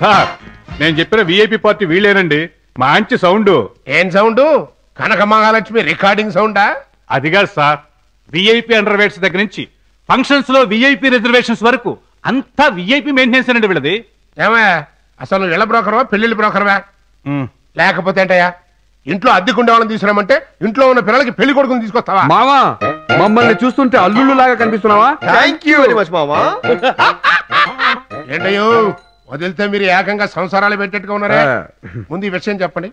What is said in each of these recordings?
Sir నేను చెప్పిన VIP party వీళ్ళేనండి. మంచి సౌండ్. ఏం సౌండ్? కనక మహాలక్ష్మి రికార్డింగ్ సౌండా? అది కాదు సార్, విఐపి అండర్ వేర్స్ దగ్గర నుంచి ఫంక్షన్స్ లో విఐపి రిజర్వేషన్స్ వరకు అంతా విఐపి మెయింటెనెన్స్ అండి వీళ్ళది. ఏమయ్యా అసలు ఇళ్ల బ్రోకర్వా పెళ్లిళ్ళ బ్రోకర్వా? లేకపోతే ఏంటయ్యా ఇంట్లో అద్దెకుండే వాళ్ళని తీసుకురామంటే ఇంట్లో ఉన్న పిల్లలకి పెళ్లి కొడుకుని తీసుకొస్తావా? మావా మమ్మల్ని చూస్తుంటే అల్లుళ్ళు లాగా కనిపిస్తున్నావా? థ్యాంక్ యూ వెరీ మచ్ మామా. ఏంటయ్యో వదిలితే మీరు ఏకంగా సంసారాలు పెట్టేట్టుగా ఉన్నారా? ముందు ఈ విషయం చెప్పండి.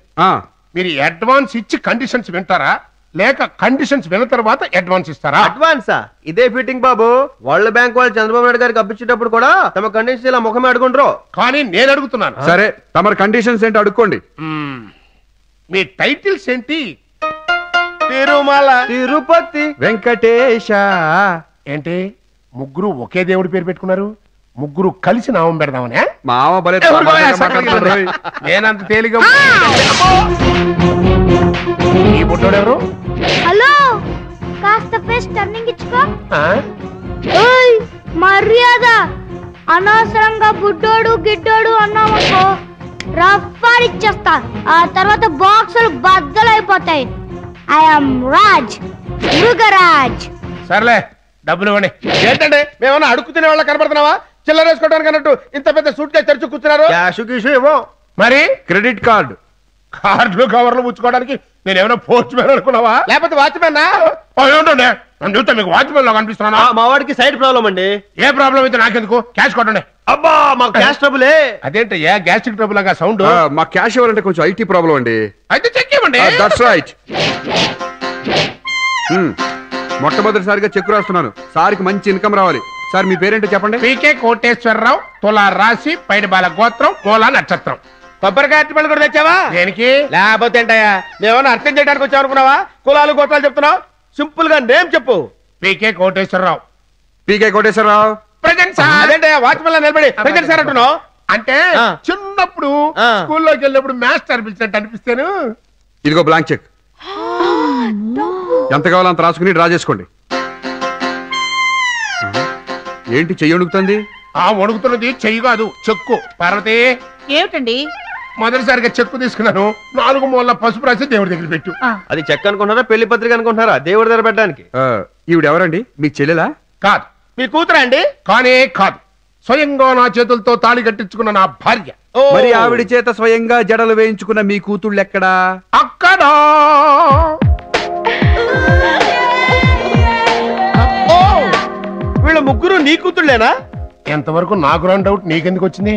మీరు అడ్వాన్స్ ఇచ్చి కండిషన్స్ వింటారా లేక కండిషన్స్ విన్న తర్వాత అడ్వాన్స్ ఇస్తారా? అడ్వాన్సా? ఇదే ఫిట్టింగ్ బాబు. వరల్డ్ బ్యాంక్ వాళ్ళు చంద్రబాబు నాయుడు గారికి అప్పించేటప్పుడు కూడా తమ కండిషన్స్ ఇలా ముఖమే అడుగుంటారు. కానీ నేను అడుగుతున్నాను. సరే తమ కండిషన్స్ ఏంటి అడుక్కోండి. మీ టైటిల్స్ ఏంటి? తిరుమల, తిరుపతి, వెంకటేశ. ఏంటి ముగ్గురు ఒకే దేవుడి పేరు పెట్టుకున్నారు? ముగ్గురు కలిసి నామం పెడదామనే? మామ బలే నేనంత తేలిగా. ఈ బుట్టోడు ఎవరు? హలో కాస్త ఫేస్ టర్నింగ్ ఇచ్చుకో. మర్యాద అనవసరంగా బుడ్డోడు గిడ్డోడు అన్నామనుకో రఫ్ఫార్ ఇచ్చేస్తా. ఆ తర్వాత బాక్సులు బద్దలైపోతాయి. ఐఎమ్ రాజ్, మృగరాజ్. సర్లే డబ్బులు ఇవ్వండి. ఏంటంటే మేమన్నా అడుగు తినే వాళ్ళ కనబడుతున్నావా? చిల్లర వేసుకోవడానికి అన్నట్టు ఇంత పెద్ద సూట్ కేసు తెరిచి కూర్చున్నారు. మరి క్రెడిట్ కార్డు, కార్డులు కవర్లు పుచ్చుకోవడానికి నేను ఏమైనా పోస్ట్ మ్యాన్ అనుకున్నావా లేకపోతే వాచ్మెన్? నన్ను చూస్తే మీకు వాచ్మెన్ లో కనిపిస్తున్నా? మా వాడికి సైడ్ ప్రాబ్లం అండి. ఏ ప్రాబ్లం అయితే నాకెందుకు? క్యాష్ కొట్టండి. అబ్బా మాకు క్యాష్ ట్రబులే. అదేంటయ్యా గ్యాస్ట్రిక్ ట్రబుల్ లాగా సౌండ్? మా క్యాష్ ఇవ్వాలంటే కొంచెం ఐటీ ప్రాబ్లం అండి. అయితే చెక్ ఇవ్వండి. That's right. మొట్టమొదటిసారిగా చెక్ రాస్తున్నాను. సార్కి మంచి ఇన్కమ్ రావాలి. సార్ మీ పేరేంటో చెప్పండి. పీకే కోటేశ్వరరావు, తులా రాశి, పైడిబాల గోత్రం, మూలా నక్షత్రం. కొబ్బరికాయ అరటిపళ్ళు కూడా తెచ్చావా? దేనికి? లేకపోతే ఏంటయ్యా మేమన్నా అర్థం చేయడానికి వచ్చావు అనుకున్నావా? కులాలు గోత్రాలు చెప్తున్నావు? సింపుల్ గా నేమ్ చెప్పు. పీకే కోటేశ్వరరావు. పీకే కోటేశ్వరరావు ప్రజెంట్ సార్. అదేంటే వాచ్మెన్ లో నిలబడి ప్రజెంట్ సార్ అంటున్నావు? అంటే చిన్నప్పుడు స్కూల్లోకి వెళ్ళినప్పుడు మాస్టర్ పిలిచినట్టు అనిపిస్తాను. ఇదిగో బ్లాంక్ చెక్. ఎంత కావాలో అంత రాసుకుని డ్రా చేసుకోండి. ఏంటి చెయ్యి వణుకుతుంది? వణుకుతున్నది చెయ్యి కాదు, చెక్కు. పార్వతి ఏమిటండి? మొదటిసారిగా చెక్కు తీసుకున్నాను. 4 మూల పసుపు రాసి దేవుడి దగ్గర పెట్టు. అది చెక్ అనుకుంటారా పెళ్లి పత్రిక అనుకుంటారా? దేవుడి దగ్గర పెట్టడానికి. ఈవిడెవరండి? మీ చెల్లెలా? కాదు. మీ కూతురా అండి? కానే కాదు. స్వయంగా నా చేతులతో తాళి కట్టించుకున్న నా భార్య. మరి ఆవిడ చేత స్వయంగా జడలు వేయించుకున్న మీ కూతుళ్ళు ఎక్కడా? అక్కడ. వీళ్ళ ముగ్గురు నీ కూతుళ్ళేనా? ఎంతవరకు నాకు రాని డౌట్ నీకెందుకు వచ్చింది?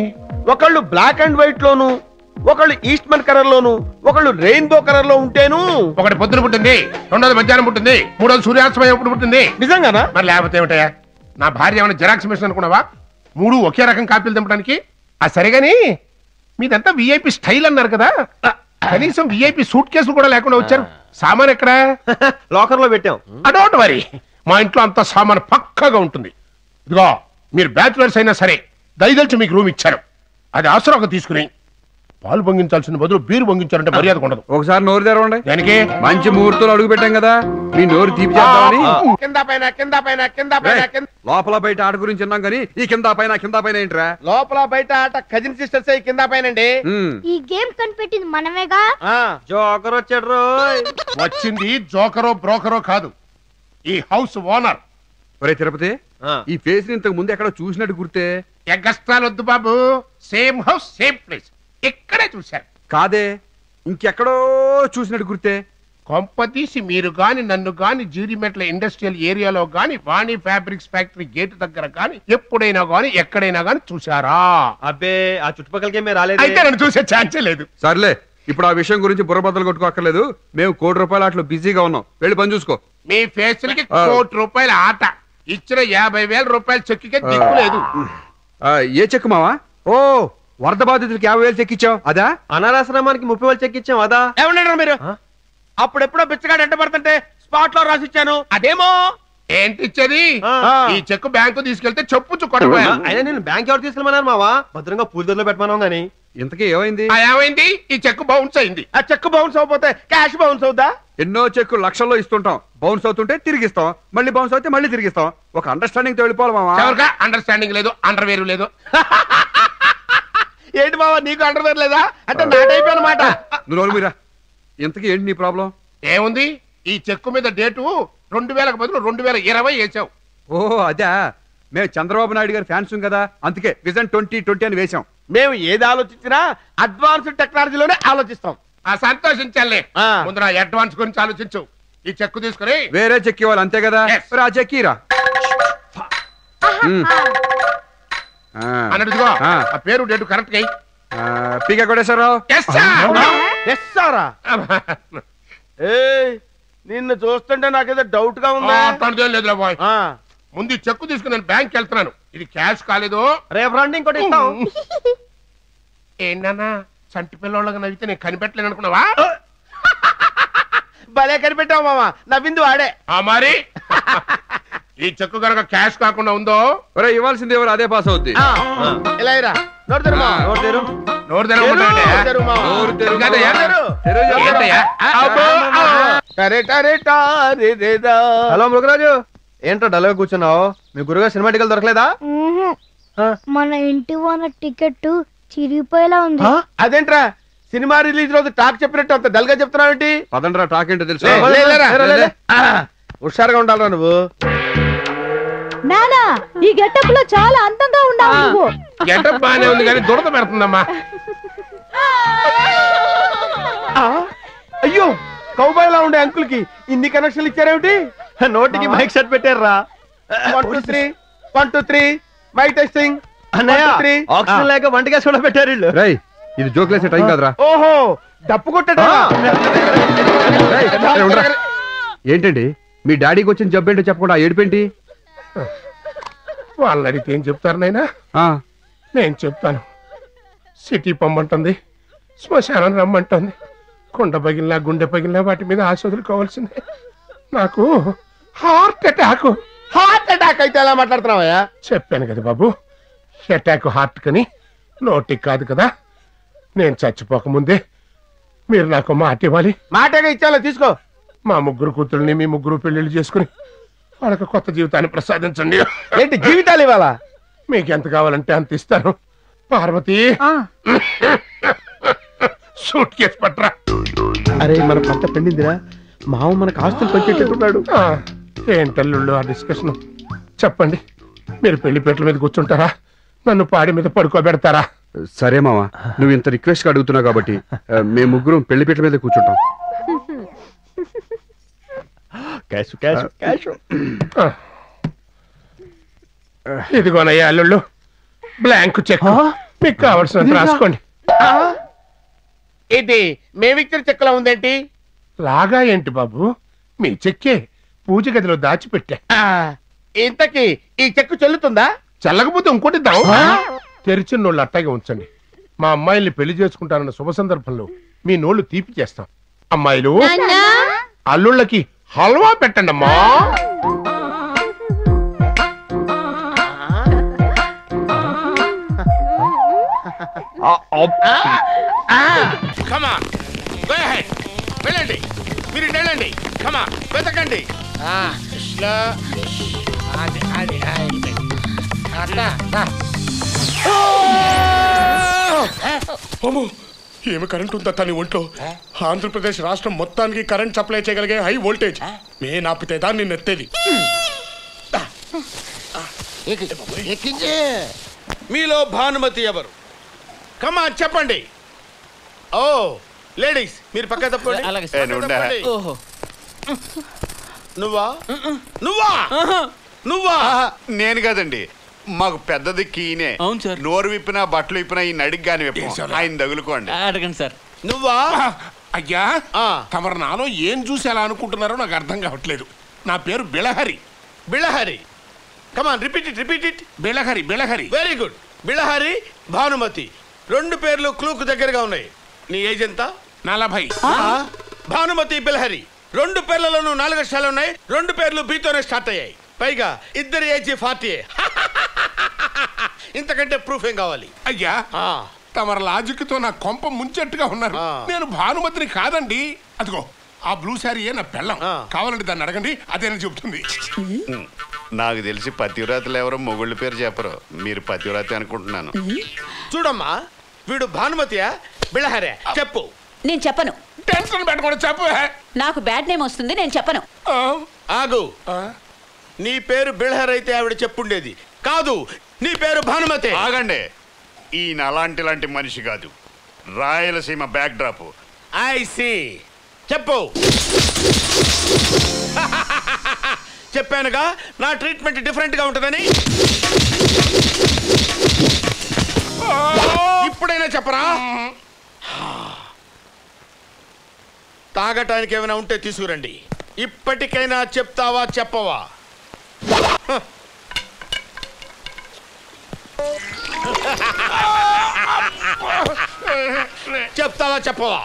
ఒకళ్ళు బ్లాక్ అండ్ వైట్ లోను, ఒకళ్ళు ఈస్ట్మన్ కలర్ లోను, ఒకళ్ళు రెయిన్బో కలర్ లో ఉంటేను. ఒకటి పొద్దున పుట్టింది, రెండోది మధ్యాహ్నం పుట్టింది, మూడోది సూర్యాస్తమయం ఎప్పుడు పుట్టింది. నిజంగానా? మరి లేకపోతే ఏమిటయా? నా భార్య ఏమైనా జిరాక్స్ మిషన్ అనుకున్నావా? 3 ఒకే రకం కాపీలు దింపడానికి? సరేగాని మీదంతా విఐపి స్టైల్ అన్నారు కదా, కనీసం విఐపి సూట్ కేసులు కూడా లేకుండా వచ్చారు. సామాన్ ఎక్కడ? లాకర్ లో పెట్టాం. డోంట్ వరీ, మా ఇంట్లో అంత సామాన్ పక్కాగా ఉంటుంది. ఇదిగో మీరు బ్యాచులర్స్ అయినా సరే దయదలిచి మీకు రూమ్ ఇచ్చారు. అది ఆసరాగా తీసుకుని పాలు పొంగించాల్సిన బదులు బీరు పొంగించారంటే మర్యాద ఉండదు. ఒకసారి నోరు తెరవండి. దానికి మంచి ముహూర్తాలు అడుగు పెట్టాం కదా, మీ నోరు తీపి చేద్దామని. కింద పైన కింద పైన కింద పైన లోపల బయట ఆట గురించి విన్నాం కానీ ఈ కింద పైన ఏంట్రా? లోపల బయట ఆట కజిన్ సిస్టర్స్ కింద పైనండి. ఈ గేమ్ కనిపెట్టింది మనమేగా. జోకర్ వచ్చాడు. వచ్చింది జోకరో బ్రోకరో కాదు, ఈ హౌస్ ఓనర్. ఒరే తిరుపతి, ఈ ఫేస్ ని ఇంతకు ముందు ఎక్కడో చూసినట్టు గుర్తే. ఎగ్గస్ట్రాలు వద్దు బాబు, సేమ్ హౌస్ సేమ్ ప్లేస్, ఇక్కడే చూశారు. కాదే, ఇంకెక్కడో చూసినట్టు గుర్తే. కొంపతీసి మీరు గాని నన్ను గాని జీడిమెట్ల ఇండస్ట్రియల్ ఏరియాలో గాని వాణి ఫ్యాబ్రిక్స్ ఫ్యాక్టరీ గేట్ దగ్గర గాని ఎప్పుడైనా గాని ఎక్కడైనా గాని చూసారా? అబ్బే ఆ చుట్టుపక్కలకే మీరు రాలేదు. అయితే నన్ను చూసే ఛాన్సే లేదు. సర్లే, ఇప్పుడు ఆ విషయం గురించి బుర్రబద్దలు కొట్టుకోక్కర్లేదు. మేము ₹1,00,00,000 ఆటలో బిజీగా ఉన్నాం, వెళ్ళి పని చూసుకో. మీ ఫేసులకి ₹1,00,00,000 ఆట ఇచ్చిన ₹50,000 చెక్కికే దిక్కు లేదు. ఏ చెక్ మావా? ఓ, వరద బాధితులకి 50,000 చెక్ ఇచ్చావు అదా? అనాథాశ్రమానికి 30,000 చెక్ ఇచ్చాం అదా? ఏమన్నారు మీరు? అప్పుడెప్పుడో బిచ్చగాడు ఎంట పడుతుంటే స్పాట్ లో రాసిచ్చాను. అదేమో ఏంటి ఇచ్చేది? ఈ చెక్ బ్యాంకు తీసుకెళ్తే చెప్పు కొట్టపోయా. అయినా నేను బ్యాంక్ ఎవరు తీసుకెళ్ళమన్నారు మావా? భద్రంగా పూజలో పెట్టమన్నాం గానీ. ఇంతకీ ఏమైంది? ఏమైంది? ఈ చెక్ బౌన్స్ అయింది. ఆ చెక్ బౌన్స్ అవకపోతే క్యాష్ బౌన్స్ అవుద్దా? ఎన్నో చెక్కు లక్షల్లో ఇస్తుంటాం, బౌన్స్ అవుతుంటే తిరిగిస్తాం, మళ్ళీ బౌన్స్ అవుతే మళ్ళీ తిరిగిస్తాం. ఒక అండర్స్టాండింగ్ తో వెళ్ళిపోవాలి మావా. అండర్స్టాండింగ్ లేదు, అండర్వేర్ లేదు. ఏంటి బావా నీకు అండర్వేర్ లేదా అంటే నా టైప్ అన్నమాట. నువ్వు నోరు మీరా. ఇంతకీ ఏంటి నీ ప్రాబ్లం? ఏముంది ఈ చెక్కు మీద డేటు 2000 బదులు 2020 వేసావు. ఓహో అదే, మేము చంద్రబాబు నాయుడు గారి ఫ్యాన్స్ కదా, అందుకే విజన్ 2020 అని వేశాం. మేము ఏది ఆలోచించినా అడ్వాన్స్డ్ టెక్నాలజీలోనే ఆలోచిస్తాం. సంతోషించాలి. ముందు నా అడ్వాన్స్ గురించి ఆలోచించు. ఈ చెక్కు తీసుకుని వేరే చెక్ ఇవ్వాలి అంతే కదా. రా చెక్కిరా అన్నట్టుగా ఆ పేరు డేటు కరెక్ట్ అయ్యి పీక కొట్టేశారావు. నిన్ను చూస్తుంటే నాకేదో డౌట్ గా ఉందా? లేదు బాయ్. ముందు ఈ చెక్కు తీసుకుని నేను బ్యాంక్ వెళ్తున్నాను. ఇది క్యాష్ కాలేదు, రేపు రండి ఇంకోటి ఇస్తాం. ఏంటన్నా చంటి పిల్లవాళ్ళగా నవ్వితే నేను కనిపెట్టలేను అనుకున్నావా? భలే కనిపెట్టావు మామా, నవ్వింది వాడే. మరి ఈ చెక్కు కనుక క్యాష్ కాకుండా ఉందో ఇవ్వాల్సింది ఎవరు అదే పాస్ అవుద్ది. ఇలా ఇరా. హలో మృగరాజు, ఏంటో డల్గా కూర్చున్నావు? మీ గురుగా సినిమా టికెట్ దొరకలేదా? మన ఇంటి ఓన టికెట్ చిరిగిపోయేలా ఉంది. అదేంట్రా సినిమా రిలీజ్ రోజు టాక్ చెప్పినట్టు అంత డల్ గా చెప్తున్నావేంటి? పదండ్రా, టాక్ ఏంటో తెలుసు. హుషారుగా ఉండాలరా నువ్వు. నానా ఈ గెటప్ లో చాలా అందంగా ఉన్నావు నువ్వు. గెటప్ బానే ఉంది కానీ దురద పెడుతుందమ్మా. అయ్యో కౌబాయ్ లా ఉండే అంకుల్ కి ఇన్ని కనెక్షన్లు ఇచ్చారేమిటి? నోటికి మైక్ సెట్ పెట్టారా? 1 2 3 1 2 3 మైక్ టెస్టింగ్. అన్నయ్య ఆక్సిజన్ లేక వంట గ్యాస్ కూడా పెట్టారు వీళ్ళు. రేయ్ ఇది జోక్లేసే టైం కాదురా. ఓహో డప్పు కొట్టడా? ఏంటండి మీ డాడీకి వచ్చిన జబ్బేంటో చెప్పకుండా ఏడిపేంటి? వాళ్ళని అడిగితే ఏం చెప్తారు నాయనా? నేను చెప్తాను. సిటీ పొమ్మంటుంది, శ్మశానం రమ్మంటుంది, కొండ పగిలినా గుండె పగిలినా వాటి మీద ఆశ వదులుకోవాల్సిందే. నాకు హార్ట్ అటాక్. హార్ట్ అటాక్ అయితే ఎలా మాట్లాడుతున్నావా? చెప్పాను కదా బాబు, అటాక్ హార్ట్ కని నోటికి కాదు కదా. నేను చచ్చిపోకముందే మీరు నాకు మాట ఇవ్వాలి. మాటగా ఇచ్చాలో తీసుకో. మా ముగ్గురు కూతుర్ని మీ ముగ్గురు పెళ్లిళ్ళు చేసుకుని వాళ్ళకు కొత్త జీవితాన్ని ప్రసాదించండి. ఏంటి జీవితాలు ఇవ్వాలా? మీకు ఎంత కావాలంటే అంత ఇస్తాను. పార్వతి సూట్ కేసు పట్రా. అరే మన పంట పండిందిరా, మావ మనకు ఆస్తులు పంచేటట్టున్నాడు. ఏంటల్లుళ్ళు ఆ డిస్కషన్? చెప్పండి, మీరు పెళ్లిపేటల మీద కూర్చుంటారా, నన్ను పాడి మీద పడుకోబెడతారా? సరే మావా, నువ్వు ఇంత రిక్వెస్ట్ గా అడుగుతున్నావు కాబట్టి మేము ముగ్గురం పెళ్లిపీటల మీద కూర్చుంటాం. ఇదిగోనయ్యా అల్లుళ్ళు, బ్లాంక్ చెక్. మీకు కావాల్సినంత రాసుకోండి. ఇది మేమిచ్చిన చెక్కులా ఉందేంటి? లాగా ఏంటి బాబు, మీ చెక్కే పూజ గదిలో దాచిపెట్టా. ఇంతకీ ఈ చెక్కు చెల్లుతుందా? చెల్లకపోతే ఇంకోటి ఇద్దాం. తెరిచిన నోళ్ళు అట్టాగే ఉంచండి. మా అమ్మాయిల్ని పెళ్లి చేసుకుంటారన్న శుభ సందర్భంలో మీ నోళ్లు తీపి చేస్తాం. అమ్మాయిలు అల్లుళ్ళకి హల్వా పెట్టండి అమ్మా. వెళ్ళండి, మీరు వెళ్ళండి. కమా వెతకండి. ఏమి కరెంట్ ఉందా తన ఒంట్లో? ఆంధ్రప్రదేశ్ రాష్ట్రం మొత్తానికి కరెంట్ సప్లై చేయగలిగే హై వోల్టేజ్. నేను ఆపితే దాన్ని నెత్తేది. మీలో భానుమతి ఎవరు? కమా చెప్పండి. ఓ లేడీస్ మీరు పక్క తప్పండి. నువ్వా నువ్వా నువ్వా? నేను కదండి, మాకు పెద్ద దిక్కు ఈయనే. అవును సార్. నోరు విప్పినా బట్టలు విప్పినా ఈ నడికి గాని ఆయన తగులుకోండి. అడగండి సార్. నువ్వా? అయ్యా తమరు నాలో ఏం చూసి ఎలా అనుకుంటున్నారో నాకు అర్థం కావట్లేదు. నా పేరు Bilahari. Bilahari. Come on repeat it, repeat it. Bilahari, Bilahari. Very good. Bilahari, Bhanumathi, రెండు పేర్లు క్లూకు దగ్గరగా ఉన్నాయి. నీ ఏజ్ ఎంత? 40. భానుమతి, బిళహరి, రెండు పేర్లలోనూ 4 అక్షరాలు ఉన్నాయి. రెండు పేర్లు బీతోనే స్టార్ట్ అయ్యాయి. పైగా ఇద్దరి ఏజ్ 40. ఇంతకంటే ప్రూఫ్ ఏం కావాలి? అయ్యా తమర లాజిక్ తో నా కొంప ముంచెట్టుగా ఉన్నారు. నేను భానుమతిని కాదండి. అదిగో ఆ బ్లూ శారీయే నా పెళ్ళం. కావాలంటే దాన్ని అడగండి, అదేనా చెబుతుంది. నాకు తెలిసి పతివ్రతలు ఎవరో మొగుళ్ళ పేరు చెప్పరు. మీరు పతివ్రత అనుకుంటున్నాను. చూడమ్మా, వీడు భానుమతియా బిళ్ళహరే చెప్పు. నేను చెప్పను. టెన్షన్ పెట్టకుండా చెప్పు. నాకు బ్యాడ్ నేమ్ వస్తుంది, నేను చెప్పను. ఆగు. నీ పేరు బిళ్ళహర్ అయితే ఆవిడ చెప్పుండేది కాదు, నీ పేరు భానుమతి. ఆగండి, ఈయన అలాంటి మనిషి కాదు, Rayalaseema backdrop. I see. చెప్పు. చెప్పానుగా నా ట్రీట్మెంట్ డిఫరెంట్ గా ఉంటుందని. ఇప్పుడైనా చెప్పరా? తాగటానికి ఏమైనా ఉంటే తీసుకురండి. ఇప్పటికైనా చెప్తావా చెప్పవా? చెప్తావా చెప్పవా?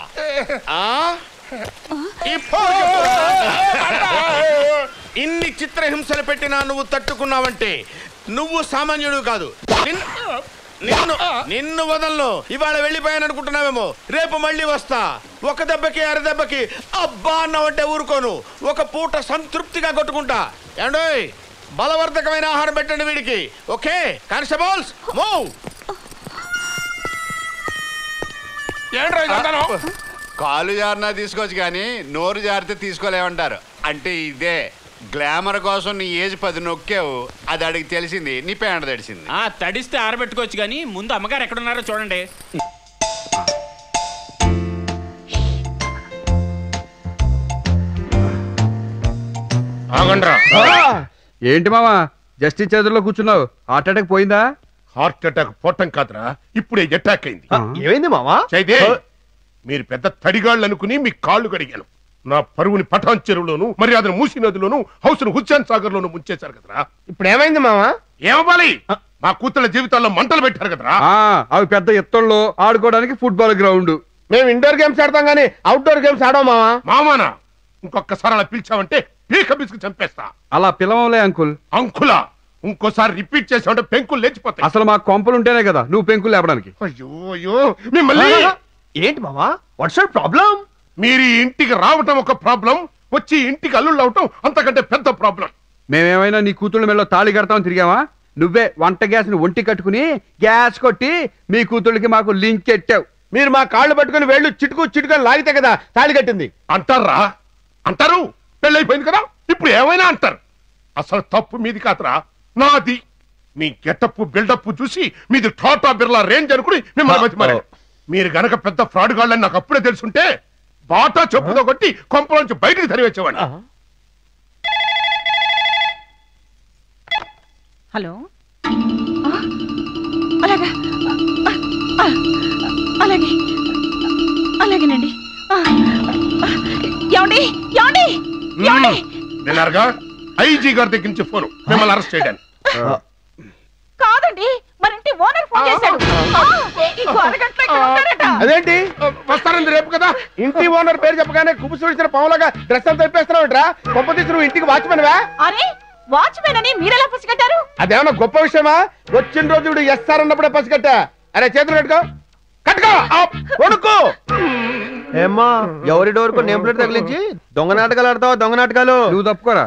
ఇన్ని చిత్రహింసలు పెట్టినా నువ్వు తట్టుకున్నావంటే నువ్వు సామాన్యుడు కాదు. నిన్ను వదలను. ఇవాళ వెళ్ళిపోయాను అనుకుంటున్నావేమో, రేపు మళ్ళీ వస్తా. ఒక దెబ్బకి అరదెబ్బకి అబ్బా అన్నావంటే ఊరుకోను. ఒక పూట సంతృప్తిగా కొట్టుకుంటా. ఏండోయ్, బలవర్ధకమైన ఆహారం పెట్టండి వీడికి. Okay constables move. కాలు జారినా తీసుకోవచ్చు కానీ నోరు జారితే తీసుకోలేమంటారు. అంటే ఇదే గ్లామర్ కోసం నీ ఏజ్ 10 నొక్కావు, అది అడిగి తెలిసింది, నీ పేంట తడిసింది. తడిస్తే ఆరబెట్టుకోవచ్చు కానీ ముందు అమ్మగారు ఎక్కడున్నారో చూడండి. ఏంటి మామా జస్టిస్ చేతుల్లో కూర్చున్నావు? హార్ట్ అటాక్ పోయిందా? హార్ట్ అటాక్ పోవటం కాదురా, ఇప్పుడే అటాక్ అయింది. ఏమైంది మామా? మీరు పెద్ద తడిగాళ్ళు అనుకుని మీ కాళ్ళు కడిగాను. నా పరువుని పఠాన్ చెరువులోను, మర్యాదను మూసీ నదిలోను, హౌస్ ను హుస్సేన్ సాగర్ లోను ముంచేశారు కదరా. ఇప్పుడు ఏమైంది మామా? ఏమవ్వాలి? మా కూతుళ్ళ జీవితాల్లో మంటలు పెట్టారు కదరా. అవి పెద్ద ఎత్తుల్లో ఆడుకోవడానికి ఫుట్బాల్ గ్రౌండ్. మేము ఇండోర్ గేమ్స్ ఆడతాం గానీ అవుట్డోర్ గేమ్స్ ఆడాం మామా. మామానా? ఇంకొకసారి అలా పిలిచావంటే పీక బిస్కు చంపేస్తా. అలా పిలవలే అంకుల్. అంకులా? ఇంకోసారి రిపీట్ చేసావంటే పెంకులు లేచిపోతాయి. అసలు మా కొంపలు ఉంటేనే కదా నువ్వు పెంకులు లేపడానికి. అయ్యో అయ్యో మిమ్మల్ని. ఏంటి మామా? What's your problem? మీరు ఇంటికి రావటం ఒక ప్రాబ్లం, వచ్చి ఇంటికి అల్లుళ్ళు అవటం అంతకంటే పెద్ద ప్రాబ్లం. మేమేమైనా నీ కూతుళ్ళ మెడలో తాళి కడతామని తిరిగావా? నువ్వే వంట గ్యాస్ ని ఒంటి కట్టుకుని గ్యాస్ కొట్టి మీ కూతుళ్ళకి మాకు లింక్ ఎట్టావు. మీరు మా కాళ్ళు పట్టుకుని వేళ్ళు చిటుకు చిటుకని లాగితే కదా తాళి కట్టింది. అంటారా? అంటారు. పెళ్ళైపోయింది కదా, ఇప్పుడు ఏమైనా అంటారు. అసలు తప్పు మీది కాదురా, నాది. మీ గెటప్ బిల్డప్ చూసి మీది టాటా బిర్లా రేంజ్ అనుకుని మిమ్మల్ని మతిమారారు. మీరు గనక పెద్ద ఫ్రాడ్ గాళ్ళని నాకు అప్పుడే తెలుసుంటే బాటా చెప్పుతో కొట్టి కొంపలోంచి బయటికి తరివేసేవాడిని. హలో, అలాగా అలాగే అలాగేనండి. ఏమండి ఏమండి ఏమండి? విన్నారుగా, ఐజీ గారి దగ్గర నుంచి ఫోన్ మిమ్మల్ని అరెస్ట్ చేయడానికి. కాదండి, మన ఇంటి ఓనర్ ఫోన్ చేశాడు. ఇంకో అరగంటలో ఇక్కడ ఉంటారట. అదేంటి వస్తారండి రేపు కదా? ఇంటి ఓనర్ పేరు చెప్పగానే కుబుసు విడిచిన పావులాగా డ్రెస్ అంతా తెప్పేస్తున్నావుట్రా. గొప్ప తీసి నువ్వు ఇంటికి వాచ్మెన్వా? అరే, వాచ్మెన్ అని మీరెలా పసిగట్టారు? అదేమన్నా గొప్ప విషయమా? వచ్చిన రోజు వీడు ఎస్ఆర్ అన్నప్పుడే పసిగట్టా. అరే చేతులు కట్టుకో కట్టుకో కొడుకు. ఏమ్మా, ఎవరి డోర్కు నేమ్ ప్లేట్ తగిలించి దొంగ నాటకాలు ఆడతావా? దొంగ నాటకాలు నువ్వు తప్పుకోరా.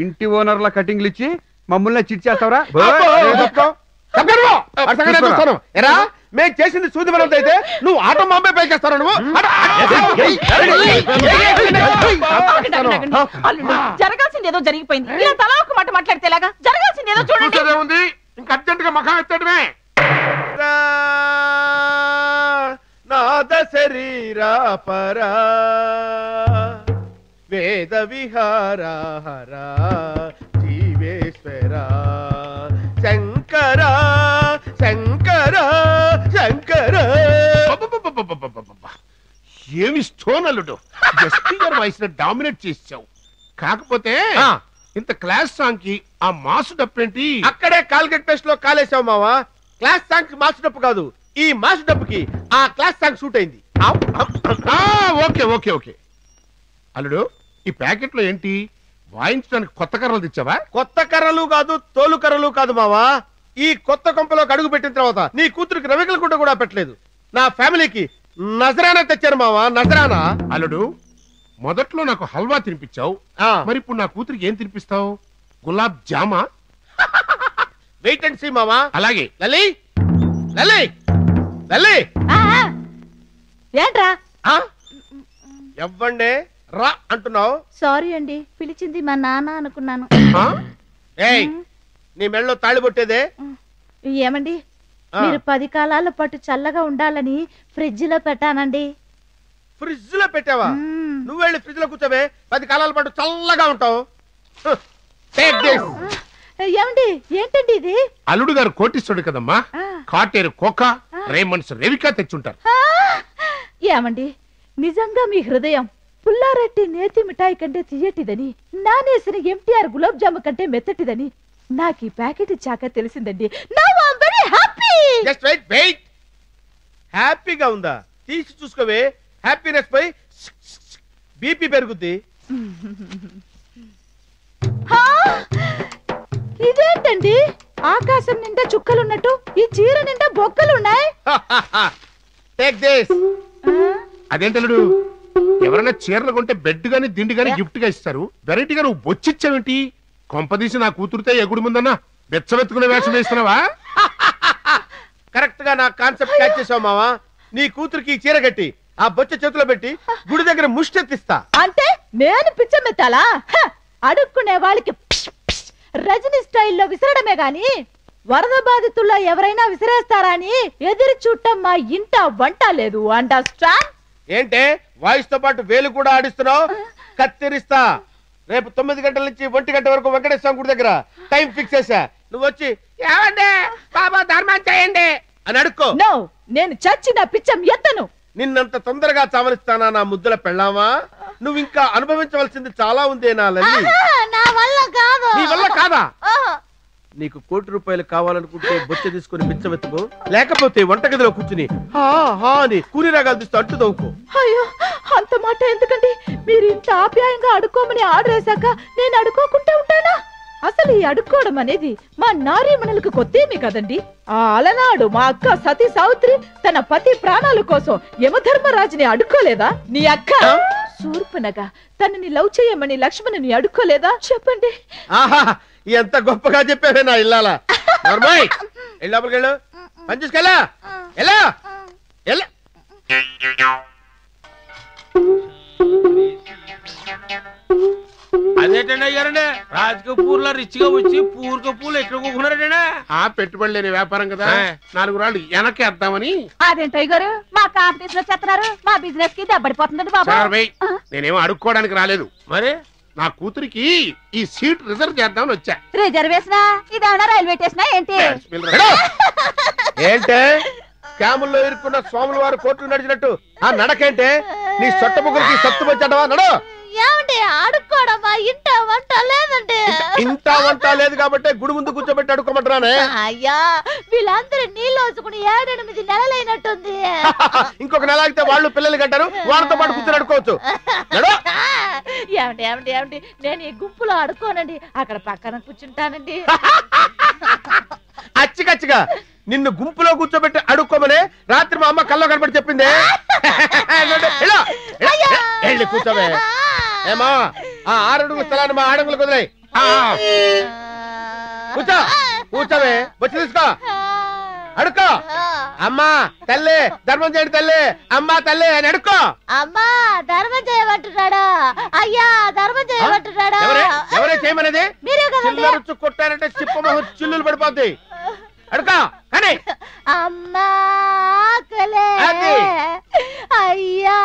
ఇంటి ఓనర్ల కటింగ్లు ఇచ్చి మమ్మల్ని చిట్ చేస్తావరా? ఎరా, మేము చేసింది సూది బలంతో అయితే నువ్వు ఆటో మాంబే పైకేస్తాను. నువ్వు జరగాల్సింది ఏదో జరిగిపోయింది. ఇలా తలా ఒక మాట మాట్లాడితే ఎలాగా? జరగాల్సింది ఏదో చూడండి. ఇంకా అర్జెంట్ గా మఖం ఎత్తడమే. నాద శరీరా పరా వేద విహారా హరా జీవేశ్వరా శంకరా శంకరా శంకరా. ఏమి స్తోనలుడు, జస్టి గారి వాయిస్ డామినేట్ చేసావు. కాకపోతే ఇంత క్లాస్ సాంగ్ కి ఆ మాసు డప్పేంటి? అక్కడే కాల్గెట్ పేస్ట్ లో కాలేసావు మావా. క్లాస్ సాంగ్ మాసు డప్పు కాదు, ఈ మాసు డప్పుకి ఆ క్లాస్ సాంగ్ సూట్ అయింది. Okay okay okay. అల్లుడు, ఈ ప్యాకెట్ లో ఏంటి? వాయించడానికి కొత్త కర్రలు తెచ్చావా? కొత్త కర్రలు కాదు, తోలు కర్రలు కాదు మావా. ఈ కొత్త కొంపలోకి అడుగు పెట్టిన తర్వాత నీ కూతురికి రవికల గుడ్డ కూడా పెట్టలేదు. నా ఫ్యామిలీకి నజరానా తెచ్చారు మావా, నజరానా. అల్లుడు, మొదట్లో నాకు హల్వా తినిపించావు, మరి ఇప్పుడు నా కూతురికి ఏం తినిపిస్తావు? గులాబ్ జామా? వెయిట్ అండ్ సీ మావా. అలాగే. లలి లలి తల్లి ఏంట్రా? ఎవ్వండి రా అంటున్నావు. సారీ అండి, పిలిచింది మా నాన్న అనుకున్నాను. ఏయ్ నీ మెళ్ళలో తాళి పొట్టేదే. ఏమండి, మీరు 10 కాలాల పాటు చల్లగా ఉండాలని ఫ్రిడ్జ్ లో పెట్టానండి. ఫ్రిడ్జ్ లో పెట్టావా? నువ్వు వెళ్ళి ఫ్రిడ్జ్ లో కూర్చోవే, 10 కాలాల పాటు చల్లగా ఉంటావు. ఏమండి, ఏంటండి ఇది? అల్లుడు గారు కోటిస్తుడు కదమ్మా, కాటేరు కోక రేమండ్స్ రేవికా తెచ్చుంటారు. ఏమండి, నిజంగా మీ హృదయం పుల్లారెడ్డి నేతి మిఠాయి కంటే తీయటిదని, నానేసిన ఎంటీఆర్ గులాబ్ జాము కంటే మెత్తటిదని నాకు ఈ ప్యాకెట్ ఇచ్చాక తెలిసిందండి. Now I am very happy. Just wait wait. హ్యాపీగా ఉందా? తీసి చూసుకోవే. హ్యాపీనెస్ పై బీపీ పెరుగుద్ది. ఇదేంటండి, ఆకాశం నిండా చుక్కలున్నట్టు ఈ చీర నిండా బొక్కలున్నాయి. Take this. అదేంటలుడు, ఎవరైనా చీరలు కొంటే బెడ్ గాని దిండి గాని గిఫ్ట్ గా ఇస్తారు. వెరైటీగా నువ్వు బొచ్చిచ్చావేంటి? కొంపదీసి నా కూతురుతో ఎగుడు ముందన్నా బెచ్చబెత్తుకునే వేషం వేస్తున్నావా? కరెక్ట్ గా నా కాన్సెప్ట్ క్యాచ్ చేసావు మావా. నీ కూతురికి చీర కట్టి ఆ బొచ్చ చేతిలో పెట్టి గుడి దగ్గర ముష్టెత్తిస్తా. అంటే నేను పిచ్చమెత్తాలా? అడుక్కునే వాళ్ళకి రజనీ స్టైల్లో విసరడమే గాని వరద బాధితుల్లో ఎవరైనా విసిరేస్తారా అని ఎదురు చూడటం మా ఇంట వంట లేదు. అండర్స్టాండ్? ఏంటే వాయిస్ తో పాటు వేలు కూడా ఆడిస్తున్నావు? కత్తిరిస్తా. రేపు 9 గంటల నుంచి 1 గంట వరకు వెంకటేశ్వర గుడి దగ్గర టైం ఫిక్స్ చేశా. నువ్వు వచ్చి ఏమండి బాబా ధర్మం చేయండి అని అడుక్కో. నో, నేను చచ్చిన పిచ్చం ఎత్తను. నిన్నంత తొందరగా చావరిస్తానా నా ముద్దుల పెళ్ళామా? నువ్వు ఇంకా అనుభవించవలసింది చాలా ఉందే నా లల్లి. నా వల్ల కాదు. నీ వల్ల కాదా? నీకు ₹1 కోటి కావాలనుకుంటే బొచ్చ తీసుకుని బిచ్చమెత్తుకో, లేకపోతే వంటగదిలో కూర్చుని హా హా అని కూని రాగాలు తీస్తూ అట్టు తవ్వుకో. అయ్యో, అంత మాట ఎందుకండి? మీరు ఇంత ఆప్యాయంగా అడుక్కోమని ఆర్డర్ వేశాక నేను అడుక్కోకుండా ఉంటానా? అసలు ఈ అడుక్కోవడం అనేది మా నారీమణులకు కొత్తేమీ కదండి. ఆ అలనాడు మా అక్క సతీ సావిత్రి తన పతి ప్రాణాల కోసం యమధర్మరాజుని అడుక్కోలేదా? నీ అక్క శూర్పణగా తనని లవ్ చేయమని లక్ష్మణుని అడుక్కోలేదా? చెప్పండి. ఆహా, ఎంత గొప్పగా చెప్పావే నా ఇల్లాలా. లోపలికి వెళ్ళు, పని చూసుకెళ్ళా. ఎలా ఎలా అదేటండి అయ్యారండి, రాజకపూర్ లో రిచ్ గా వచ్చి పూర్క పూలు ఎక్కడ కూకున్నారండి? ఆ పెట్టుబడి లేని వ్యాపారం కదా, 4 రాళ్ళు వెనకేద్దామని. అదేంటో గారు, మా కాంపిటీషన్ లో చెప్తున్నారు. మా బిజినెస్ కి దెబ్బడిపోతుందండి బాబా. నేనేమో అడుక్కోవడానికి రాలేదు. మరి నా కూతురికి ఈ సీట్ రిజర్వ్ చేద్దామని వచ్చా. రిజర్వేషన్ ఇదేమన్నా రైల్వే స్టేషన్ ఏంటి? ఏంటే క్యాముల్లో ఇరుక్కున్న స్వాముల వారు కోర్టు నడిచినట్టు ఆ నడకేంటే? నీ సొట్టముగ్గురికి సత్తు వచ్చాడవా? నడు. ఏమండి, అడుక్కోవడమా? ఇంట వంట లేదండి. ఇంట వంట లేదు కాబట్టి గుడి ముందు కూర్చోబెట్టి అడుక్కోమంటానే. అయ్యా, వీళ్ళందరూ నీళ్ళు వచ్చుకుని 7-8 నెలలైనట్టుంది. ఇంకొక నెల అయితే వాళ్ళు పిల్లలు కట్టారు, వాళ్ళతో పాటు కూర్చొని అడుకోవచ్చు. ఏమండి ఏమండి ఏమండి, నేను ఈ గుంపులో అడుకోనండి, అక్కడ పక్కన కూర్చుంటానండి. అచ్చికచ్చిగా నిన్ను గుంపులో కూర్చోబెట్టి అడుక్కోమని రాత్రి మా అమ్మ కల్లో కనబడి చెప్పింది. కూర్చోవే. ఏమా ఆ 6 అడుగుల స్థలాన్ని మా ఆడంగులు కుదిరాయి. కూర్చో, కూర్చోవే. వచ్చి తీసుకో, అడుక్కో. అమ్మా తల్లి ధర్మం చేయండి తల్లి, అమ్మా తల్లి అని అడుక్కో. అమ్మా ధర్మం చేయమంటున్నాడా? అయ్యా ధర్మం చేయమంటున్నాడా? ఎవరే చేయమనేది? మీరే కదండి. చిల్లరుచ్చు కొట్టారంటే చిప్ప చిల్లులు పడిపోద్ది. అడుక్కో కానీ. అమ్మా అయ్యా,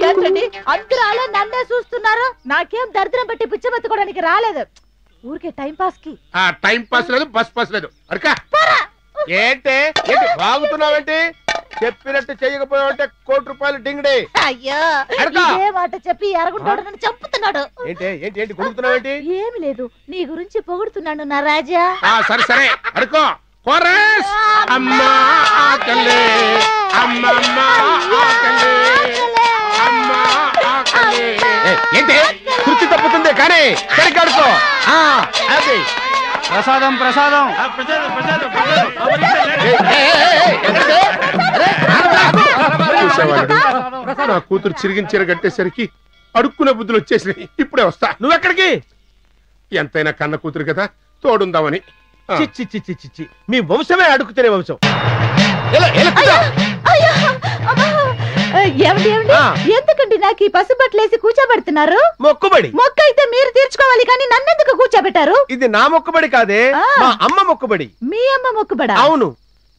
ఏంటండి అందరూ అలా నన్నే చూస్తున్నారు? నాకేం దరిద్రం పెట్టి పిచ్చమెత్తుకోవడానికి రాలేదు, ఊరికే టైం పాస్ కి. టైం పాస్ లేదు, బస్ పాస్ లేదు. అడుకా. ఏంటి బాగుతున్నావేంటి? చెప్పినట్టు చేయకపోయావంటే ₹1 డింగిడి. అయ్యో, ఇదే మాట చెప్పి ఎరగుంటాడు, నన్ను చంపుతున్నాడు. ఏంటి కొడుకుతున్నావేంటి? ఏమి లేదు, నీ గురించి పొగుడుతున్నాను నా రాజా. సరే సరే అడుకో. అమ్మా ఆకలే, అమ్మమ్మ ఆకలే, అమ్మా ఆకలే. ఏంటి తృప్తి తప్పుతుంది కానీ సరిగ్గా అడుకో. అది ప్రసాదం ప్రసాదం. నా కూతురు చిరిగించీర కట్టేసరికి అడుక్కునే బుద్ధులు వచ్చేసినాయి. ఇప్పుడే వస్తా. నువ్వెక్కడికి? ఎంతైనా కన్న కూతురు కదా, తోడుందామని. చిచ్చి చిచ్చి చిచ్చి మీ వంశమే అడుగుతునే వంశం. ఎందుకండి నాకు ఈ పసుబట్లేసి కూర్చోబెడుతున్నారు? మొక్కుబడి. మొక్క అయితే మీరు తీర్చుకోవాలి కానీ నన్నెందుకు కూర్చోబెట్టారు? ఇది నా మొక్కుబడి కాదే, మా అమ్మ మొక్కుబడి. మీ అమ్మ మొక్కుబడా? అవును,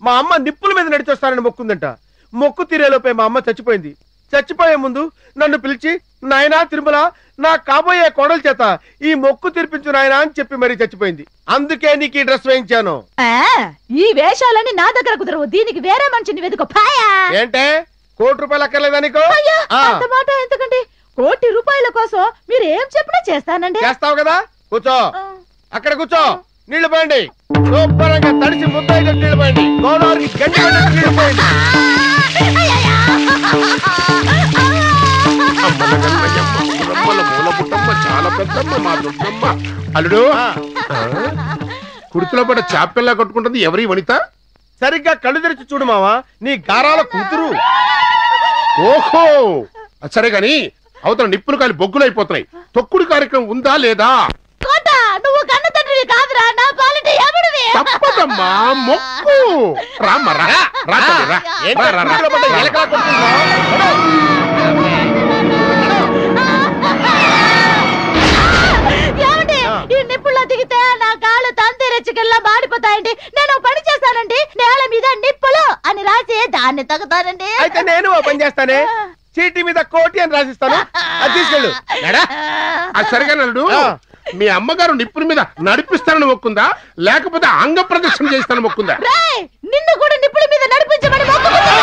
మా అమ్మ నిప్పుల మీద నడిచొస్తానని మొక్కుందంట. మొక్కు తీరేలోపే మా అమ్మ చచ్చిపోయింది. చచ్చిపోయే ముందు నన్ను పిలిచి, నాయనా తిరుమల, నా కాబోయే కోడల చేత ఈ మొక్కు తీర్పించు నాయనా అని చెప్పి మరీ చచ్చిపోయింది. అందుకే నీకు ఈ డ్రెస్ వేయించాను. ఈ వేషాలని నా దగ్గర కుదరవు. దీనికి వేరే మనిషిని వెతుకో. ఏంటే, ₹1,00,000 అక్కర్లేదా నీకు? అంత మాట ఎందుకండి? ₹1,00,000 కోసం మీరు ఏం చెప్పినా చేస్తానండి. చేస్తావు కదా, కూర్చో. అక్కడ కూర్చో. నీళ్లు పోయండి. శుభ్రంగా తడిసి ముద్దైన నీళ్లు పోయండి. గోదావరికి గండి నీళ్లు పోయండి. చాలా పెద్దమ్మ మా దుర్గమ్మ. అల్లుడు, కుర్తులో పడ్డ చాపెల్లా కట్టుకుంటుంది ఎవరి వనిత? సరిగ్గా కళ్ళు తెరిచి చూడు మావా, నీ గారాల కూతురు. ఓహో, సరే గాని అవతల నిప్పులు కాలి బొగ్గులు అయిపోతున్నాయి. తొక్కుడు కార్యక్రమం ఉందా లేదా? నువ్వు కన్న తండ్రివి కాదురా, నా పాలిటి ఎవడివి? తప్పదమ్మా, మొక్కు. రామ్మా రా. ఈ నిప్పుల్లో దిగితే నా కాళ్ళు తంతి రెచ్చికెళ్ళ మాడిపోతాయండి. నేను పని చేస్తానండి, నేల మీద నిప్పులు అని రాసి దాన్ని తగ్గుతానండి. అయితే నేను ఓ పని చేస్తానే, చీటీ మీద కోటి అని రాసిస్తాను, అది తీసుకెళ్ళు. సరిగా నల్లుడు, మీ అమ్మగారు నిప్పుల మీద నడిపిస్తానని మొక్కుందా, లేకపోతే అంగ ప్రదర్శన చేస్తానని మొక్కుందా? నిన్ను కూడా నిప్పుల మీద నడిపించమని మొక్కుకుందా?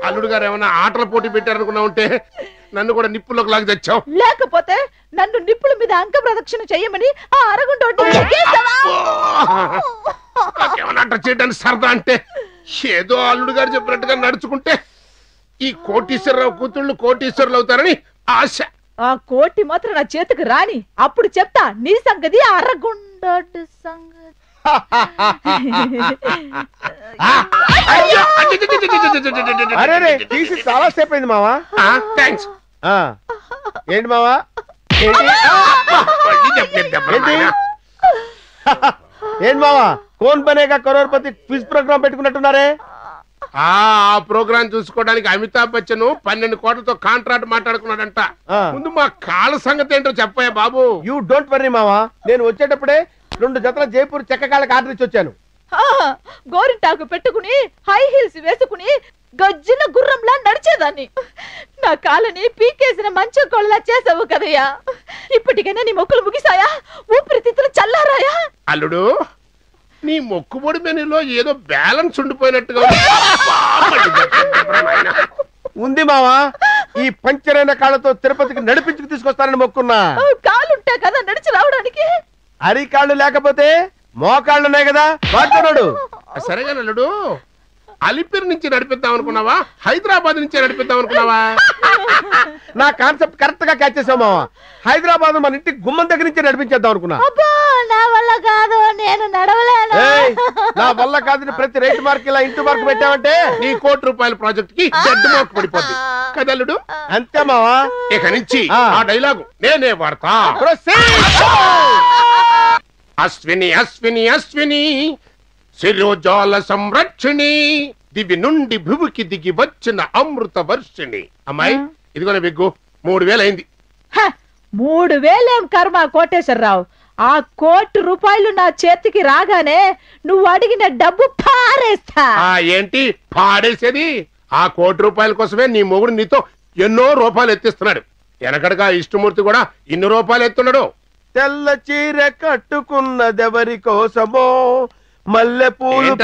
అల్లుడు గారు ఏమన్నా ఆటల పోటీ పెట్టారనుకున్నా ఉంటే నన్ను కూడా నిప్పులోకి లాగి తెచ్చావు. లేకపోతే నన్ను నిప్పుల మీద అంక ప్రదక్షిణ చేయమని ఆ అరగుంట నాకేమన్నా చేయడానికి సరదా అంటే ఏదో అల్లుడు గారు చెప్పినట్టుగా నడుచుకుంటే ఈ కోటీశ్వరరావు కూతుళ్ళు కోటీశ్వరులు అవుతారని ఆశ. ఆ కోటి మాత్రం నా చేతికి రాని, అప్పుడు చెప్తా నీ సంగతి, అరగుండ సంగతి. అరే తీసి చాలా సేపు అయింది మావా. థ్యాంక్స్. ఏంటి మావా, ఏంటి మావా, cone Banega crorepati quiz programme పెట్టుకున్నట్టున్నారే? ఆ ప్రోగ్రాం చూసుకోవడానికి అమితాబ్ బచ్చన్ 12 కోట్లతో కాంట్రాక్ట్ మాట్లాడుకున్నాడంట. ముందు మా కాళ్ళ సంగతి ఏంటో చెప్పాయా బాబు. యూ డోంట్ వర్రీ మావా, నేను వచ్చేటప్పుడే 2 జతల జైపూర్ చెక్క కాళ్ళకి ఆర్డర్ ఇచ్చి వచ్చాను. గోరింటాకు పెట్టుకుని హై హీల్స్ వేసుకుని గజ్జిన గుర్రంలా నడిచేదాన్ని. నా కాళ్ళని పీకేసిన మంచం కోళ్ళలా చేసావు కదయ్యా. ఇప్పటికైనా నీ మొక్కులు ముగిసాయా? ఊపిరితిత్తులు చల్లారాయా? అల్లుడు, నీ మొక్కుబడి మెనూలో ఏదో బ్యాలెన్స్ ఉండిపోయినట్టుగా ఉంది మావా. ఈ పంచరైన కాళ్ళతో తిరుపతికి నడిపించుకు తీసుకొస్తానని మొక్కున్నా. కాళ్ళుంటే కదా నడిచి రావడానికి. అరికాళ్ళు లేకపోతే మోకాళ్ళున్నాయి కదా, వాడుతున్నాడు. సరేగా అల్లుడు, అలిపిరి నుంచి నడిపిద్దాం అనుకున్నావా, హైదరాబాద్ నుంచి నడిపిద్దాం అనుకున్నావా? నా కాన్సెప్ట్ కరెక్ట్ గా క్యాచ్ చేసావు మావా. హైదరాబాద్ మన ఇంటి గుమ్మం దగ్గర నుంచి నడిపించేద్దాం అనుకున్నా. నా వల్ల కాదు, నేను నడవలేను. నా వల్ల కాదని ప్రతి రైట్ మార్క్ ఇలా ఇంటి మార్క్ పెట్టావంటే నీ ₹1,00,000 ప్రాజెక్ట్ కి డెడ్ మార్క్ పడిపోద్ది కదల్లుడు. అంతే మావా. ఇక నుంచి ఆ డైలాగు నేనే వాడతా. అశ్విని అశ్విని అశ్విని శిరోజాల సంరక్షిణి, దివి నుండి భువికి దిగి వచ్చిన అమృత వర్షిణి. అమ్మాయి ఇదిగోనే బిగ్గు, 3,000 అయింది. 3,000 కర్మ కోటేశ్వరరావు. ఆ ₹1,00,000 నా చేతికి రాగానే నువ్వు అడిగిన డబ్బు పారేస్తా. ఏంటి పాడేసేది? ఆ ₹1,00,000 కోసమే నీ మొగుడు నీతో ఎన్నో రూపాయలు ఎత్తిస్తున్నాడు. వెనకడగా ఇష్టమూర్తి కూడా ఇన్ని రూపాయలు ఎత్తున్నాడు. తెల్ల చీర కట్టుకున్నదెవరి కోసమో, మల్లె పూలు.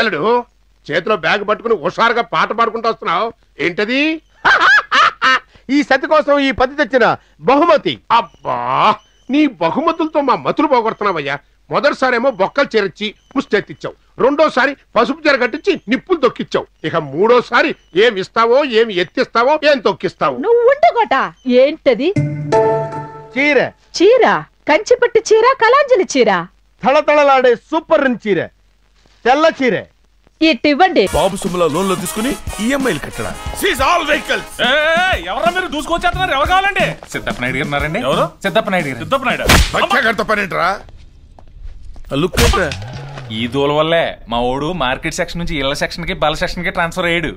చేతిలో బ్యాగ్ పట్టుకుని హుషారుగా పాట పాడుకుంటూ వస్తున్నావు ఏంటది? ఈ సతి కోసం ఈ పతి తెచ్చిన బహుమతి. అబ్బా, నీ బహుమతులతో మా మతులు పోగొడుతున్నావయ్యా. మొదటిసారేమో బొక్కలు చేర్చి ముష్టెత్తిచ్చావు, రెండోసారి పసుపు చీర కట్టించి నిప్పులు తొక్కిచ్చావు. ఇక మూడోసారి ఏమి ఇస్తావో, ఏమి ఎత్తిస్తావో, ఏం తొక్కిస్తావు? నువ్వు ఉండుకోట. ఏంటది? చీర. చీర? కంచిపట్టు చీర, కలాంజలి చీర? తళతళలాడే సూపర్ చీర, తెల్ల చీర. ఇవ్వండి. బాబు సుమల లోన్ లో తీసుకుని ఈఎంఐలు కట్టడా. Seize all vehicles. ఎవరో మీరు దూసుకొచ్చేస్తున్నారు. ఎవరు కావాలండి? సిద్ధప్ప నాయుడు గారు ఉన్నారండి. ఎవరు? సిద్ధప్ప నాయుడు గారు. సిద్ధప్ప నాయుడు బచ్చగడత పనేంట్రా? లుక్ ఏంట్రా? ఈ దూల వల్లే మా ఓడు మార్కెట్ సెక్షన్ నుంచి ఇళ్ల సెక్షన్ కి బల సెక్షన్ కి ట్రాన్స్ఫర్ అయ్యాడు.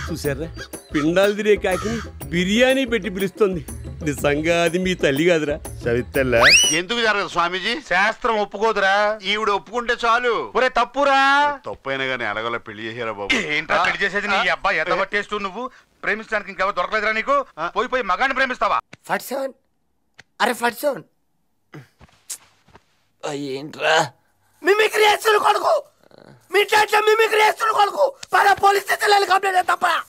చూసారా, పిండాలు తినే కాకిని బిర్యానీ పెట్టి పిలుస్తుంది. నిజంగా అది మీ తల్లి కాదురా సవితల్ల. ఎందుకు జరగదు స్వామీజీ? శాస్త్రం ఒప్పుకోదురా. ఈవిడ ఒప్పుకుంటే చాలు. ఒరే తప్పురా. తప్పైనా గానీ అలగల పెళ్లి చేసారా బాబు? ఏంట్రా పెళ్లి చేసేది? నీ అబ్బాయి ఎంత పట్టేస్తూ నువ్వు ప్రేమించడానికి ఇంకెవరు దొరకలేదురా నీకు? పోయి మగాన్ని ప్రేమిస్తావా? 47. అరే 47 ఏంట్రా మిమిక్రీ చేస్తున్న కొడుకు, మీ టాటా మిమిక్రీ చేస్తున్న కొడుకు. పోలీస్ స్టేషన్ కంప్లైంట్ తప్ప